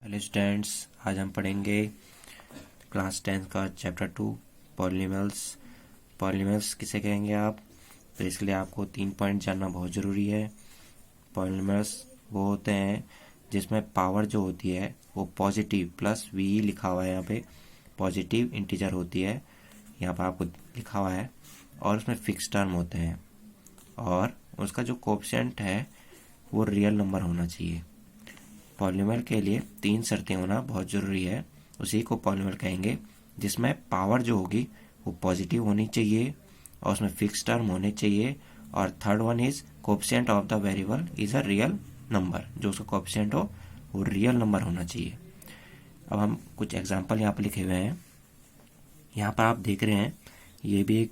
Hello students, आज हम पढ़ेंगे क्लास 10 का चैप्टर 2 पॉलिनॉमियल्स। पॉलिनॉमियल्स किसे कहेंगे आप? तो इसके लिए आपको 3 पॉइंट जानना बहुत ज़रूरी है। पॉलिनॉमियल्स वो होते हैं जिसमें पावर जो होती है वो पॉजिटिव प्लस वी लिखा हुआ है, यहाँ पे पॉजिटिव इंटीजर होती है, यहाँ पर आपको लिखा हुआ है, और उसमें फिक्स टर्म होते हैं और उसका जो कोएफिशिएंट है वो रियल नंबर होना चाहिए। पॉलिनॉमियल के लिए 3 शर्तें होना बहुत ज़रूरी है, उसी को पॉलिनॉमियल कहेंगे, जिसमें पावर जो होगी वो पॉजिटिव होनी चाहिए और उसमें फिक्स टर्म होने चाहिए, और third one is coefficient of the variable is a real number, जो उसका कोएफिशिएंट हो वो रियल नंबर होना चाहिए। अब हम कुछ एग्जांपल यहाँ पर लिखे हुए हैं। यहाँ पर आप देख रहे हैं ये भी एक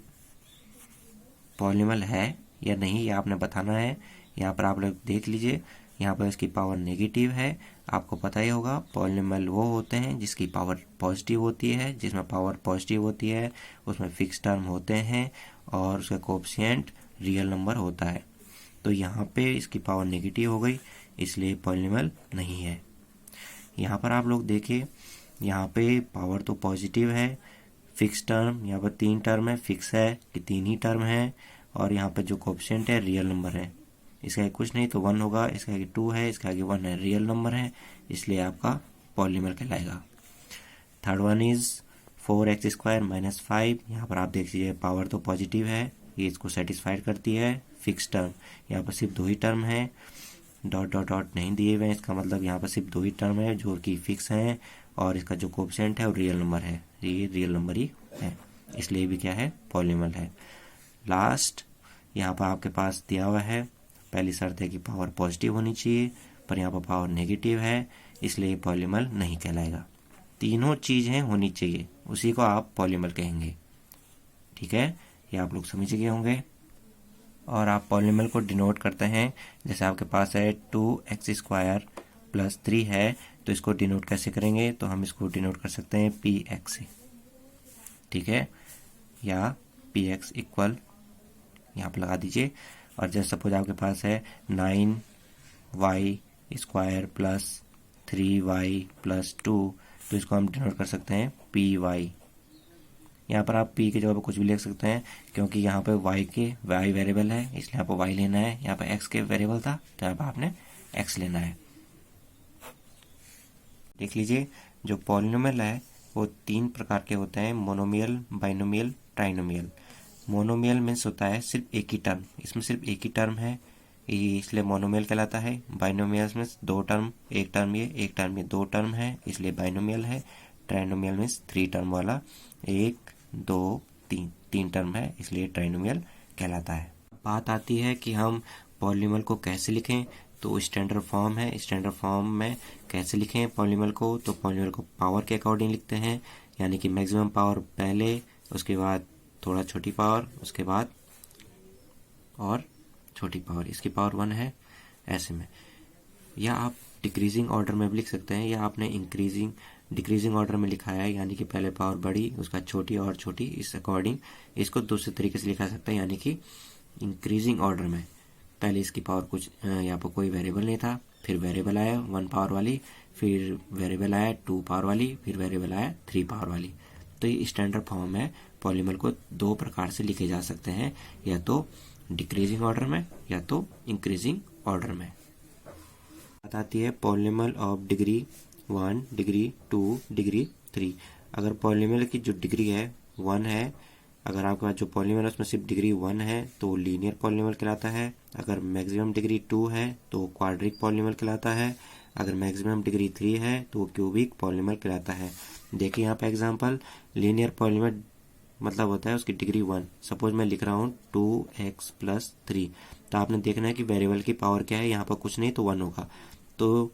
पॉलिनॉमियल है या नहीं, ये आपने बताना है। यहाँ पर आप लोग देख लीजिए, यहाँ पर इसकी पावर नेगेटिव है। आपको पता ही होगा पॉलिनॉमियल वो होते हैं जिसकी पावर पॉजिटिव होती है, जिसमें पावर पॉजिटिव होती है, उसमें फिक्स टर्म होते हैं और उसका कोएफिशिएंट रियल नंबर होता है। तो यहाँ पे इसकी पावर नेगेटिव हो गई, इसलिए पॉलिनॉमियल नहीं है। यहाँ पर आप लोग देखिए, यहाँ पे पावर तो पॉजिटिव है, फिक्स टर्म यहाँ पर 3 टर्म है, फिक्स है कि 3 ही टर्म है, और यहाँ पे जो कोएफिशिएंट है रियल नंबर है। इसका आगे कुछ नहीं तो 1 होगा, इसका आगे 2 है, इसका आगे 1 है, रियल नंबर है, इसलिए आपका पॉलिनॉमियल कहलाएगा। Third one is 4x² - 5। यहाँ पर आप देख लीजिए पावर तो पॉजिटिव है, ये इसको सेटिस्फाइड करती है। फिक्स टर्म यहाँ पर सिर्फ 2 ही टर्म है, डॉट डॉट डॉट नहीं दिए हुए हैं, इसका मतलब यहाँ पर सिर्फ 2 ही टर्म है जो कि फिक्स हैं, और इसका जो कोएफिशिएंट है वो रियल नंबर है, ये रियल नंबर ही है, इसलिए भी क्या है, पॉलिनॉमियल है। लास्ट यहाँ पर आपके पास दिया हुआ है, पहली शर्त है कि पावर पॉजिटिव होनी चाहिए, पर यहाँ पर पावर नेगेटिव है, इसलिए पॉलिनॉमियल नहीं कहलाएगा। तीनों चीज़ें होनी चाहिए, उसी को आप पॉलिनॉमियल कहेंगे। ठीक है, ये आप लोग समझ गए होंगे। और आप पॉलिनॉमियल को डिनोट करते हैं, जैसे आपके पास है 2x² + 3 है, तो इसको डिनोट कैसे करेंगे? तो हम इसको डिनोट कर सकते हैं px से, ठीक है, या px इक्वल यहाँ पर लगा दीजिए। और जैसे सपोज आपके पास है 9y² + 3y + 2, तो इसको हम डिनोट कर सकते हैं py। यहाँ पर आप p की जगह पर कुछ भी लिख सकते हैं, क्योंकि यहाँ पे y वेरिएबल है, इसलिए यहाँ पर y लेना है। यहाँ पर x के वेरिएबल था, तो यहाँ पर आपने x लेना है। देख लीजिए, जो पॉलिनॉमियल है वो 3 प्रकार के होते हैं, monomial, binomial, trinomial. Monomial means होता है सिर्फ एक ही टर्म, इसमें सिर्फ एक ही टर्म है, इसलिए मोनोमियल कहलाता है। बाइनोमियल मीन्स 2 टर्म, एक टर्म ये, एक टर्म ये, 2 टर्म है, इसलिए बाइनोमियल है। ट्राइनोमियल मीन्स 3 टर्म वाला, 1 2 3 टर्म है, इसलिए ट्राइनोमियल कहलाता है। बात आती है कि हम पॉलिनॉमियल को कैसे लिखें, तो स्टैंडर्ड फॉर्म है, स्टैंडर्ड फॉर्म में कैसे लिखें पॉलिनॉमियल को? तो पॉलिनॉमियल को पावर के अकॉर्डिंग लिखते हैं, यानी कि मैक्सिमम पावर पहले, उसके बाद थोड़ा छोटी पावर, उसके बाद और छोटी पावर, इसकी पावर 1 है, ऐसे में। या आप डिक्रीजिंग ऑर्डर में भी लिख सकते हैं, या आपने डिक्रीजिंग ऑर्डर में लिखा है, यानी कि पहले पावर बड़ी, उसका छोटी और छोटी, इस अकॉर्डिंग इसको दूसरे तरीके से लिखा सकते हैं, यानी कि इंक्रीजिंग ऑर्डर में पहले इसकी पावर कुछ, यहाँ पर कोई वेरिएबल नहीं था, फिर वेरिएबल आया 1 पावर वाली, फिर वेरिएबल आया 2 पावर वाली, फिर वेरिएबल आया 3 पावर वाली। तो ये स्टैंडर्ड फॉर्म है। पॉलिनॉमियल को 2 प्रकार से लिखे जा सकते हैं, या तो डिक्रीजिंग ऑर्डर में या तो इंक्रीजिंग ऑर्डर में। बात आती है polynomial of degree 1, degree 2, degree 3। अगर पॉलिनॉमियल की जो डिग्री है 1 है, अगर आपका जो पॉलिनॉमियल है उसमें सिर्फ डिग्री 1 है तो लीनियर पॉलिनॉमियल कहलाता है। अगर मैक्सिमम डिग्री 2 है तो क्वाड्रिक पॉलिनॉमियल कहलाता है। अगर मैक्सिमम डिग्री 3 है तो क्यूबिक पॉलिनॉमियल कहलाता है। देखिए यहाँ पे एग्जांपल, लीनियर पॉलिनॉमियल मतलब होता है उसकी डिग्री 1। सपोज मैं लिख रहा हूँ 2x + 3, तो आपने देखना है कि वेरिएबल की पावर क्या है, यहाँ पर कुछ नहीं तो 1 होगा, तो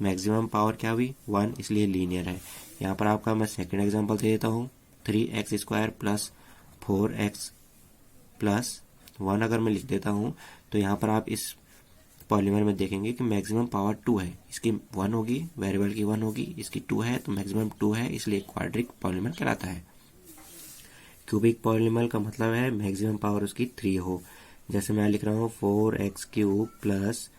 मैक्सिमम पावर क्या हुई 1, इसलिए लीनियर है। यहाँ पर आपका मैं सेकंड एग्जांपल दे देता हूँ, 3x² + 4x + 1 अगर मैं लिख देता हूँ, तो यहाँ पर आप इस पॉलिनॉमियल में देखेंगे कि मैक्सिमम पावर 2 है, इसकी 1 होगी, वेरिएबल की 1 होगी, इसकी 2 है, तो मैक्सिमम 2 है, इसलिए क्वाड्रिक पॉलिनॉमियल कहलाता है। क्यूबिक पॉलिनॉमियल का मतलब है मैक्सिमम पावर उसकी 3 हो। जैसे मैं लिख रहा हूँ 4x³ +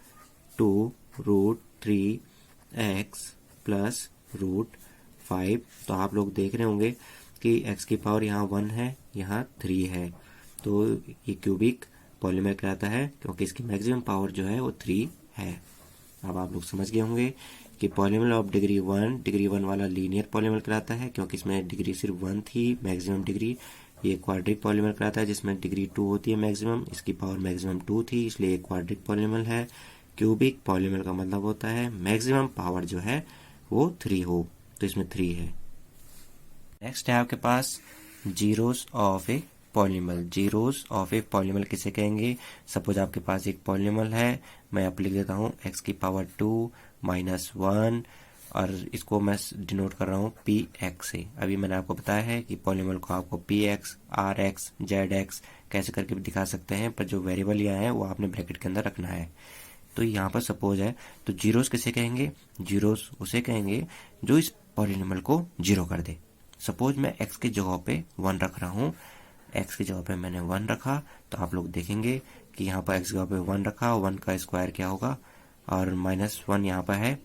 2√3x प्लस रूट 5। तो आप लोग देख रहे होंगे कि x की पावर यहाँ 1 है, यहाँ 3 है, तो ये क्यूबिक पॉलीमर कहलाता है क्योंकि इसकी मैक्सिमम पावर जो है वो 3 है। अब आप लोग समझ गए होंगे कि पॉलीमर ऑफ डिग्री 1 वाला लीनियर पॉलीमर कहलाता है क्योंकि इसमें डिग्री सिर्फ 1 थी मैक्सिमम डिग्री। ये क्वाड्रिक पॉलीमर कहलाता है जिसमें डिग्री 2 होती है मैक्सिमम, इसकी पावर मैक्सिमम 2 थी इसलिए ये क्वाड्रिक पॉलीमर है। क्यूबिक पॉलीमर का मतलब होता है मैक्सिमम पावर जो है वो 3 हो, तो इसमें 3 है। नेक्स्ट है आपके पास zeros of a polymer. Zeros of a polymer किसे कहेंगे? सपोज आपके पास एक पॉलीमर है, मैं आप लिख देता हूँ x की पावर 2 माइनस 1 और इसको मैं डिनोट कर रहा हूँ px से। अभी मैंने आपको बताया है कि पॉलीमर को आपको px, rx, zx कैसे करके भी दिखा सकते हैं, पर जो वेरिएबल यहाँ है वो आपने ब्रैकेट के अंदर रखना है। तो यहाँ पर सपोज है, तो जीरोस किसे कहेंगे? जीरोस उसे कहेंगे जो इस पॉलीनॉमियल को जीरो कर दे। सपोज मैं x की जगह पे 1 रख रहा हूँ, x की जगह पे मैंने 1 रखा, तो आप लोग देखेंगे कि यहाँ पर x की जगह पे 1 रखा, 1 का स्क्वायर क्या होगा, और -1 यहाँ पर है,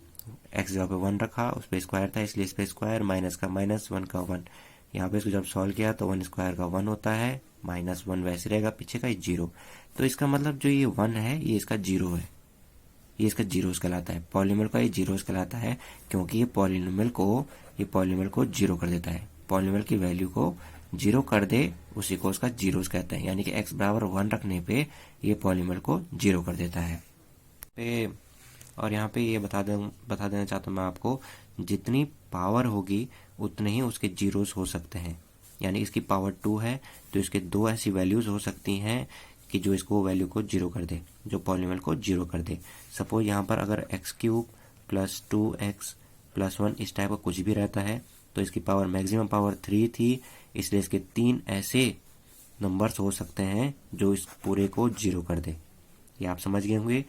x की जगह पे 1 रखा, उस पर स्क्वायर था इसलिए इस पर स्क्वायर, माइनस का माइनस, 1 का 1, यहाँ पे इसको जब सॉल्व किया तो 1 स्क्वायर का 1 होता है, -1 वैसे रहेगा, पीछे का 0। तो इसका मतलब जो ये 1 है ये इसका 0 है, ये इसका जीरोस कहलाता है। पॉलीमर का ये जीरोस कहलाता है क्योंकि ये पॉलीनॉमियल को जीरो कर देता है। पॉलीनॉमियल की वैल्यू को जीरो कर दे उसी को उसका जीरोस कहते हैं, यानी कि x बराबर 1 रखने पे ये पॉलीमर को जीरो कर देता है। और यहाँ पे ये बता देना चाहता हूँ मैं आपको, जितनी पावर होगी उतने ही उसके जीरोस हो सकते हैं। यानी इसकी पावर 2 है तो इसके 2 ऐसी वैल्यूज हो सकती हैं कि जो इसको वैल्यू को जीरो कर दे, जो पॉलीमर को जीरो कर दे। सपोज यहाँ पर अगर x³ प्लस 2x प्लस 1 इस टाइप का कुछ भी रहता है तो इसकी पावर मैक्सिमम पावर 3 थी, इसलिए इसके 3 ऐसे नंबर्स हो सकते हैं जो इस पूरे को जीरो कर दे। ये आप समझ गए होंगे।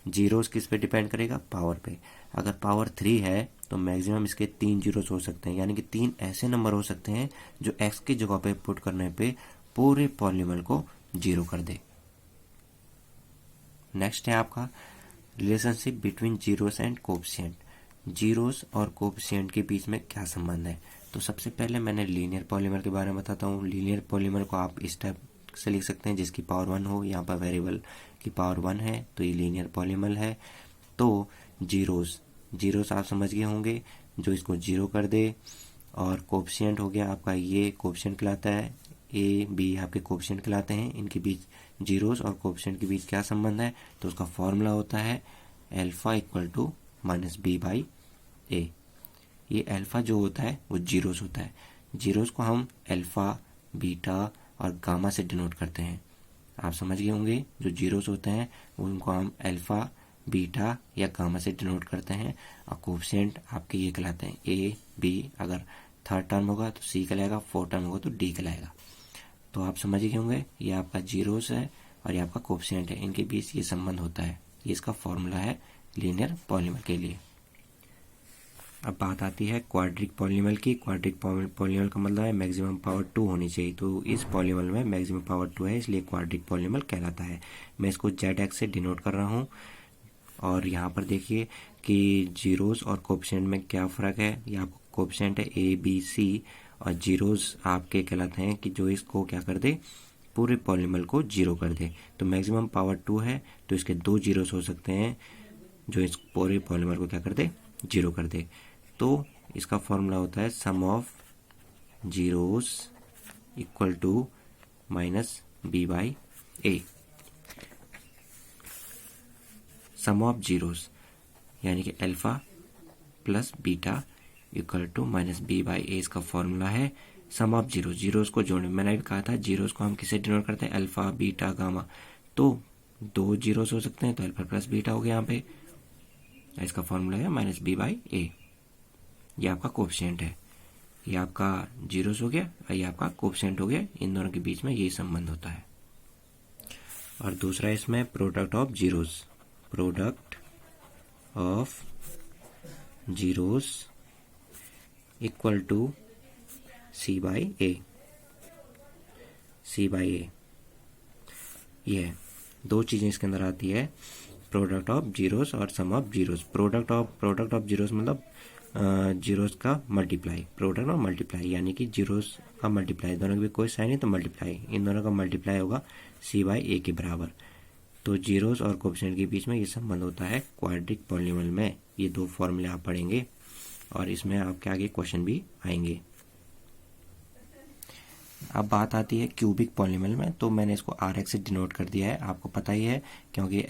जीरोस किस पे डिपेंड करेगा? पावर पे। अगर पावर 3 है तो मैक्सिमम इसके 3 जीरोस हो सकते हैं, यानी कि 3 ऐसे नंबर हो सकते हैं जो x की जगह पे पुट करने पे पूरे पॉलीमर को जीरो कर दे। नेक्स्ट है आपका relationship between zeros and coefficient. Zeros और कोएफिशिएंट के बीच में क्या संबंध है? तो सबसे पहले मैंने लीनियर पॉलीमर के बारे में बताता हूँ। लीनियर पॉलीमर को आप इस टाइप से लिख सकते हैं जिसकी पावर 1 हो, यहाँ पर वेरिएबल की पावर 1 है तो ये लीनियर पॉलीमर है। तो जीरोस आप समझ गए होंगे, जो इसको जीरो कर दे। और कोएफिशिएंट हो गया आपका, ये कोएफिशिएंट कहलाता है, ए बी आपके कोएफिशिएंट कहलाते हैं। इनके बीच जीरोस और कोएफिशिएंट के बीच क्या संबंध है? तो उसका फॉर्मूला होता है अल्फा इक्वल टू -b/a। ये अल्फा जो होता है वो जीरोस होता है। जीरोस को हम अल्फा, बीटा और गामा से डिनोट करते हैं। आप समझ गए होंगे, जो जीरोस होते हैं उनको हम अल्फा, बीटा या गामा से डिनोट करते हैं। और कोएफिशिएंट आपके ये कहलाते हैं ए बी, अगर थर्ड टर्म होगा तो सी कहलाएगा, फोर्थ टर्म होगा तो डी कहलाएगा। तो आप समझ गए होंगे, ये आपका जीरोस है और ये आपका कोएफिशिएंट है, इनके बीच ये संबंध होता है। ये इसका फॉर्मूला है लीनियर पॉलीमर के लिए। अब बात आती है क्वाड्रिक पॉलीमर की। क्वाड्रिक पॉलीमर का मतलब है मैक्सिमम पावर 2 होनी चाहिए, तो इस पॉलीमर में मैक्सिमम पावर 2 है इसलिए क्वाड्रिक पॉलीमर कहलाता है। मैं इसको ZX से डिनोट कर रहा हूँ। और यहाँ पर देखिए कि जीरोस और कोएफिशिएंट में क्या फ़र्क है। ये आपको कोएफिशिएंट है ABC और जीरोस आपके कहलाते हैं कि जो इसको क्या कर दे, पूरे पॉलीमर को जीरो कर दे। तो मैक्सिमम पावर 2 है तो इसके 2 जीरोस हो सकते हैं जो इस पूरे पॉलीमर को क्या कर दे, जीरो कर दे। तो इसका फॉर्मूला होता है sum of zeros equal to -b/a। Sum of zeros यानी कि alpha plus beta equal to -b/a इसका फॉर्मूला है। सम ऑफ जीरोस को जोड़ने, मैंने अभी कहा था जीरोस को हम किसे डिनोट करते हैं? Alpha, beta, gamma. तो 2 जीरोस हो सकते हैं तो अल्फा प्लस बीटा हो गया यहाँ पे। इसका फॉर्मूला है -b/a। ये आपका कोएफिशिएंट है, ये आपका जीरोस हो गया और ये आपका कोएफिशिएंट हो गया। इन दोनों के बीच में यही संबंध होता है। और दूसरा इसमें product of zeros, product of zeros equal to c/a। ये 2 चीजें इसके अंदर आती है, प्रोडक्ट ऑफ जीरोस और sum of zeros. Product of zeros मतलब जीरोस का मल्टीप्लाई, प्रोडक्ट और मल्टीप्लाई, यानी कि जीरोस का मल्टीप्लाई, दोनों के भी कोई साइन है तो मल्टीप्लाई, इन दोनों का मल्टीप्लाई होगा c/a के बराबर। तो जीरोस और कोएफिशिएंट के बीच में ये संबंध होता है क्वाड्रिक पॉलिनॉमियल में। ये दो फॉर्मूले आप पढ़ेंगे और इसमें आपके आगे क्वेश्चन भी आएंगे। अब बात आती है क्यूबिक पॉलिनॉमियल में, तो मैंने इसको Rx से डिनोट कर दिया है, आपको पता ही है, क्योंकि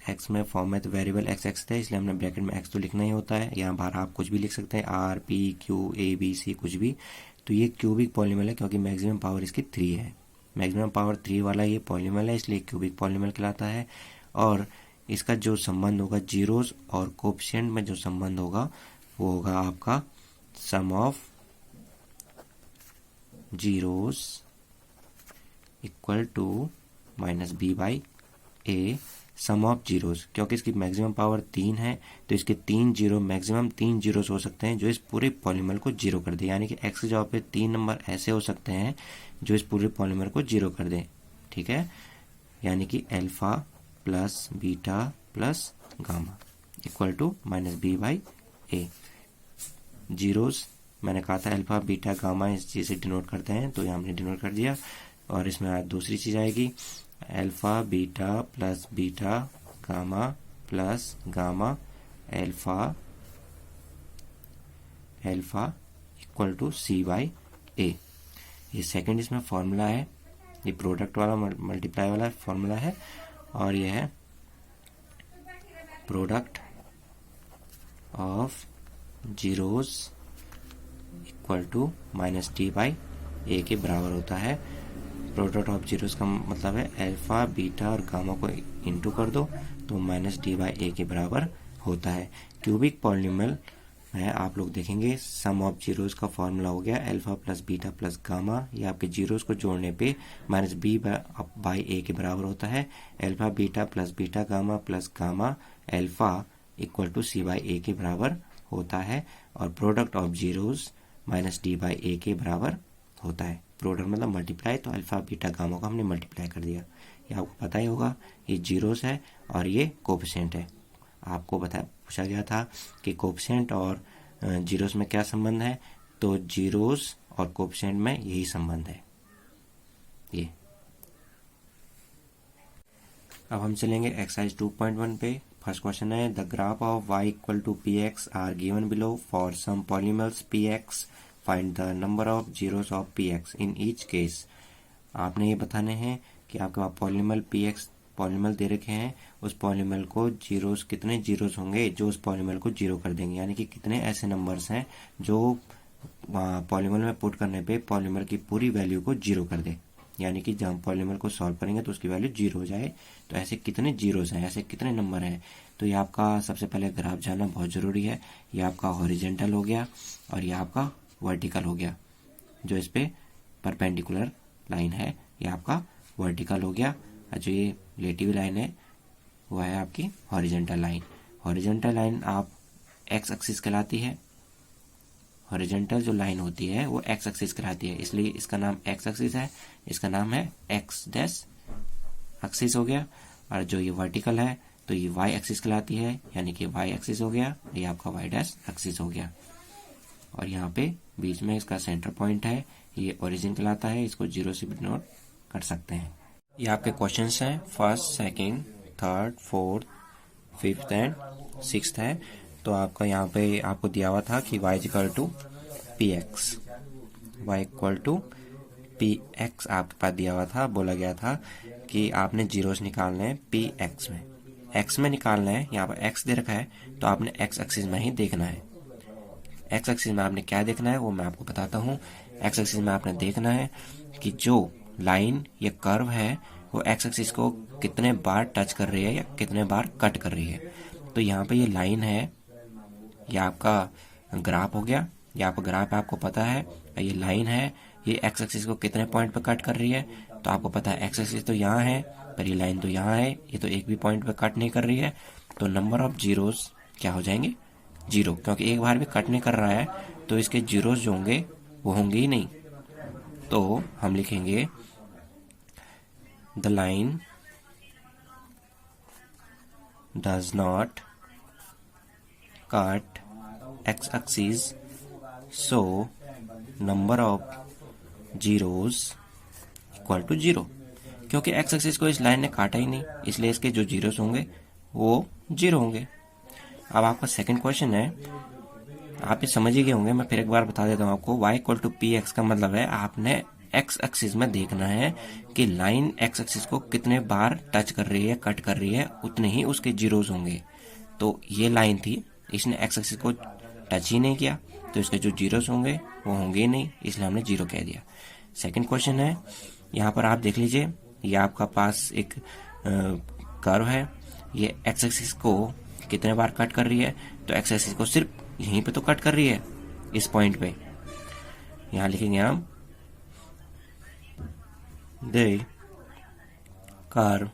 x में फॉर्म में तो वेरिएबल x थे, इसलिए हमने ब्रैकेट में x तो लिखना ही होता है। यहाँ बाहर आप कुछ भी लिख सकते हैं, R, P, Q, A, B, C कुछ भी। तो ये क्यूबिक पॉलिनॉमियल है क्योंकि मैक्सिमम पावर इसकी 3 है, मैक्सिमम पावर 3 वाला ये पॉलिनॉमियल है, इसलिए क्यूबिक पॉलिनॉमियल कहलाता है। और इसका जो संबंध होगा जीरोस और कोएफिशिएंट में जो संबंध होगा वो होगा आपका sum of zeros equal to minus b/a sum of zeros. क्योंकि इसकी मैक्सिमम पावर 3 है तो इसके 3 जीरो, मैक्सिमम 3 जीरोस हो सकते हैं जो इस पूरे पॉलीमर को जीरो कर दे, यानी कि x की जगह पे 3 नंबर ऐसे हो सकते हैं जो इस पूरे पॉलीमर को जीरो कर दे। ठीक है, यानी कि alpha plus beta plus gamma equal to minus b/a। Zeros मैंने कहा था अल्फा बीटा गामा इस चीज़ से डिनोट करते हैं, तो यहाँ हमने डिनोट कर दिया। और इसमें आज दूसरी चीज़ आएगी alpha beta plus beta gamma plus gamma alpha equal to c/a। ये सेकंड इसमें फॉर्मूला है, ये प्रोडक्ट वाला मल्टीप्लाई वाला फॉर्मूला है, और ये है product of zeros equal to minus d/a के बराबर होता है। प्रोडक्ट ऑफ जीरोस का मतलब है अल्फा बीटा और गामा को इंटू कर दो तो माइनस d/a के बराबर होता है। क्यूबिक पॉलिनॉमियल है, आप लोग देखेंगे सम ऑफ जीरोस का फॉर्मूला हो गया alpha plus beta plus gamma, ये आपके जीरोस को जोड़ने पे माइनस b/a के बराबर होता है। Alpha beta plus beta gamma plus gamma alpha equal to c/a के बराबर होता है। और product of zeros minus d/a के बराबर होता है। प्रोडक्ट मतलब मल्टीप्लाई, तो अल्फा बीटा गामा को हमने मल्टीप्लाई कर दिया। ये आपको पता ही होगा, ये जीरोस है और ये कोएफिशिएंट है। आपको पूछा गया था कि कोएफिशिएंट और जीरोस में क्या संबंध है, तो जीरोस और कोएफिशिएंट में यही संबंध है। ये अब हम चलेंगे एक्सरसाइज 2.1 पे। फर्स्ट क्वेश्चन है the graph of y equal to px are given below for some polymers px find the number of zeros of px in each case. आपने ये बताने हैं कि आपके पास पॉलीमर px पॉलीमर दे रखे हैं, उस पॉलीमर को जीरोस, कितने जीरोस होंगे जो उस पॉलीमर को जीरो कर देंगे, यानी कि कितने ऐसे नंबर्स हैं जो पॉलीमर में पुट करने पे पॉलीमर की पूरी वैल्यू को जीरो कर दे, यानी कि जब हम पॉलीमर को सॉल्व करेंगे तो उसकी वैल्यू जीरो हो जाए। तो ऐसे कितने जीरोस हैं, ऐसे कितने नंबर हैं, तो ये आपका सबसे पहले ग्राफ जानना बहुत ज़रूरी है। ये आपका हॉरिजेंटल हो गया और ये आपका वर्टिकल हो गया, जो इस पे परपेंडिकुलर लाइन है ये आपका वर्टिकल हो गया, और जो ये रिलेटिव लाइन है वो है आपकी हॉरिजेंटल लाइन। हॉरिजेंटल लाइन आप एक्स एक्सिस कहलाती है, हॉरिजेंटल जो लाइन होती है वो एक्स एक्सिस कहलाती है, इसलिए इसका नाम एक्स एक्सिस है, इसका नाम है एक्स डैश एक्सिस हो गया। और जो ये वर्टिकल है तो ये वाई एक्सिस कहलाती है, यानी कि वाई एक्सिस हो गया, ये आपका वाई डैश एक्सिस हो गया। और यहाँ पे बीच में इसका सेंटर पॉइंट है, ये ओरिजिन कहलाता है, इसको जीरो से भी नोट कर सकते हैं। ये आपके क्वेश्चंस हैं first, second, third, fourth, fifth and sixth है। तो आपका यहाँ पे आपको दिया हुआ था कि y equal to p x, y equal to p x आपके पास दिया हुआ था। बोला गया था कि आपने जीरोस निकालने हैं पी एक्स में, एक्स में निकालना है। यहाँ पर एक्स दे रखा है तो आपने एक्स एक्सिस में ही देखना है। एक्स एक्सिस में आपने क्या देखना है वो मैं आपको बताता हूँ। एक्स एक्सिस में आपने देखना है कि जो लाइन या कर्व है वो एक्स एक्सिस को कितने बार टच कर रही है या कितने बार कट कर रही है। तो यहाँ पे ये लाइन है, ये आपका ग्राफ हो गया, ये आपका ग्राफ आपको पता है। ये लाइन है, ये एक्स एक्सिस को कितने पॉइंट पे कट कर रही है, तो आपको पता है एक्स एक्सिस तो यहाँ है पर ये लाइन तो यहाँ है, ये तो एक भी पॉइंट पे कट नहीं कर रही है। तो नंबर ऑफ जीरोस क्या हो जाएंगे, जीरो, क्योंकि एक बार भी कट नहीं कर रहा है तो इसके जीरोस जो होंगे वो होंगे ही नहीं। तो हम लिखेंगे the line does not cut x axis, so number of zeros equal to 0। क्योंकि एक्स एक्सिस को इस लाइन ने काटा ही नहीं, इसलिए इसके जो जीरोस होंगे वो 0 होंगे। अब आपका सेकंड क्वेश्चन है, आप ये समझ ही गए होंगे, मैं फिर एक बार बता देता हूँ आपको। y equal to p x का मतलब है आपने एक्स एक्सिस में देखना है कि लाइन एक्स एक्सिस को कितने बार टच कर रही है, कट कर रही है, उतने ही उसके जीरोस होंगे। तो ये लाइन थी, इसने एक्स एक्सिस को टच ही नहीं किया, तो इसके जो जीरोस होंगे वो होंगे ही नहीं, इसलिए हमने 0 कह दिया। सेकंड क्वेश्चन है, यहाँ पर आप देख लीजिए, ये आपका पास एक कर्व है, ये एक्स एक्सिस को कितने बार कट कर रही है, तो एक्स एक्सिस को सिर्फ यहीं पे तो कट कर रही है, इस पॉइंट पे। यहां लिखेंगे हम the curve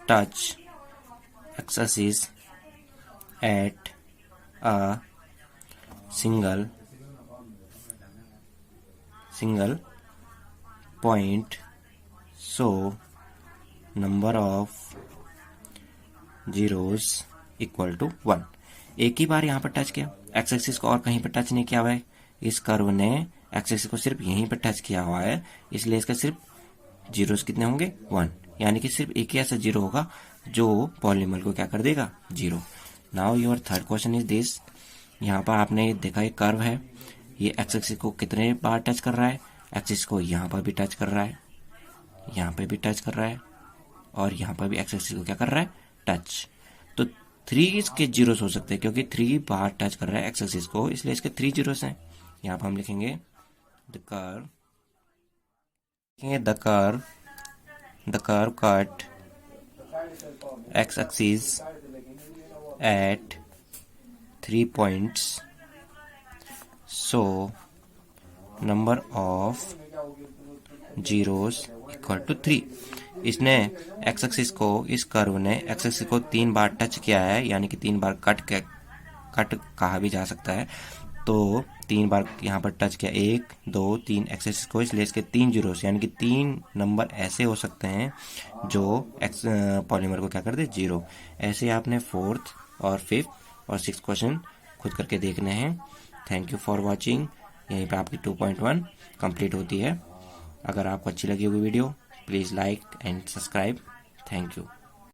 touch x axis at a single point, so number of zeros equal to 1। एक ही बार यहाँ पर टच किया एक्स एक्सिस को, और कहीं पर टच नहीं किया हुआ है। इस कर्व ने एक्स एक्सिस को सिर्फ यहीं पर टच किया हुआ है, इसलिए इसका सिर्फ जीरोस कितने होंगे 1, यानी कि सिर्फ एक ही ऐसा जीरो होगा जो पॉलीनोमियल को क्या कर देगा 0। Now your third question is this, यहाँ पर आपने देखा एक कर्व है, ये एक्स एक्सिस को कितने बार टच कर रहा है, एक्सिस को यहाँ पर भी टच कर रहा है, यहाँ पे भी टच कर रहा है, और यहाँ पर भी एक्स एक्सिस को क्या कर रहा है टच। तो 3 इसके जीरोस हो सकते हैं, क्योंकि 3 बार टच कर रहा है एक्स एक्सिस को, इसलिए इसके 3 जीरोस हैं। यहाँ पर हम लिखेंगे the curve cut x axis at 3 points, so number of zeros equal to 3। इसने एक्स एक्सिस को, इस कर्व ने एक्स एक्सिस को 3 बार टच किया है, यानी कि 3 बार कट कहा भी जा सकता है। तो 3 बार यहाँ पर टच किया, 1 2 3 एक्स एक्सिस को, इसलिए इसके 3 जीरोस, यानी कि 3 नंबर ऐसे हो सकते हैं जो एक्स पॉलीमर को क्या कर दे 0। ऐसे आपने 4th और 5th और 6th क्वेश्चन खुद करके देखने हैं। Thank you for watching. यहीं पर आपकी 2.1 कंप्लीट होती है। अगर आपको अच्छी लगी होगी video, please like and subscribe. Thank you.